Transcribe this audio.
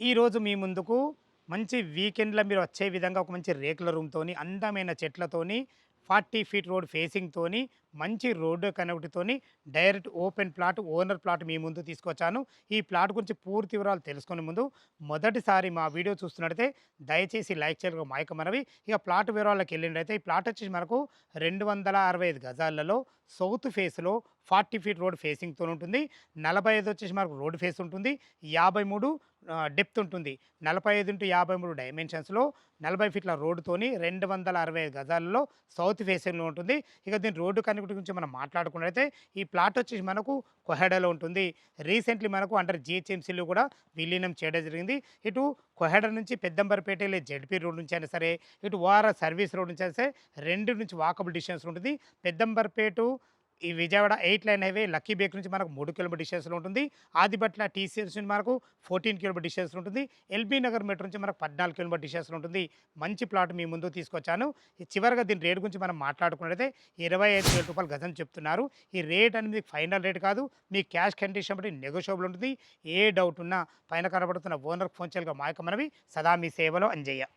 ఈరోజు మీ ముందుకు మంచి వీకెండ్‌లో మీరు వచ్చే విధంగా ఒక మంచి రేకుల రూమ్‌తోని, అందమైన చెట్లతోని, 40 ఫీట్ రోడ్ ఫేసింగ్‌తోని, మంచి రోడ్డు కనెక్టివ్‌తోని direct open plot, owner plot మీ ముందుకు తీసుకొచ్చాను. ఈ ప్లాట్ గురించి పూర్తి వివరాలు తెలుసుకునే ముందు, మొదటిసారి మా వీడియో చూస్తున్నట్టయితే దయచేసి లైక్ చేయడం మా యొక్క మనవి. ఇక ప్లాట్ వివరాల్లోకి వెళ్ళినట్టయితే ఈ ప్లాట్ వచ్చేసి మనకు 265 గజాలలో సౌత్ ఫేస్‌లో 40 ఫీట్ రోడ్ ఫేసింగ్‌తోని ఉంటుంది. 45 వచ్చేసి మనకు రోడ్ ఫేస్ ఉంటుంది. 53 డెప్త్ ఉంటుంది. 45x53 డైమెన్షన్స్‌లో 40 ఫీట్ల రోడ్డుతోని 265 గజాలలో సౌత్ ఫేసింగ్‌లో ఉంటుంది. ఇక దీని రోడ్డు కనెక్టివిటీ గురించి మనం మాట్లాడుకున్నట్లయితే ఈ ప్లాట్ వచ్చేసి మనకు కొహెడాలో ఉంటుంది. రీసెంట్‌లీ మనకు అండర్ జీహెచ్ఎంసీలో కూడా విలీనం చేయడం జరిగింది. ఇటు కొహెడ నుంచి పెద్దంబర్పేట వెళ్ళే జెడ్పీ రోడ్ నుంచి అయినా సరే, ఇటు ఓఆర్ఆర్ సర్వీస్ రోడ్ నుంచి అయినా సరే 2 నుంచి వాకబుల్ డిస్టెన్స్ ఉంటుంది. పెద్దంబర్పేట ఈ విజయవాడ 8 లైన్ హైవే లక్కీ బేక్ నుంచి మనకు 3 కిలోమీటర్ డిస్టెన్స్‌లో ఉంటుంది. ఆదిబట్ల టీసీఎస్ నుంచి మనకు 14 కిలోమీటర్ డిస్టెన్స్‌లో ఉంటుంది. ఎల్బీ నగర్ మెట్రో నుంచి మనకు 14 కిలోమీటర్ డిస్టెన్స్‌లో ఉంటుంది. మంచి ప్లాట్ మీ ముందుకు తీసుకొచ్చాను. ఈ చివరగా దీని రేట్ గురించి మనం మాట్లాడుకున్నట్లయితే రూ. 25,000 గజం చెప్తున్నారు. ఈ రేట్ అనేది మీకు ఫైనల్ రేట్ కాదు. మీ క్యాష్ కండిషన్ బట్టి నెగోషియబుల్ ఉంటుంది. ఏ డౌట్ ఉన్నా పైన కనబడుతున్న ఓనర్‌కి ఫోన్ చేయాలిగా మా యొక్క మనవి. సదా మీ సేవలో అంజయ్య.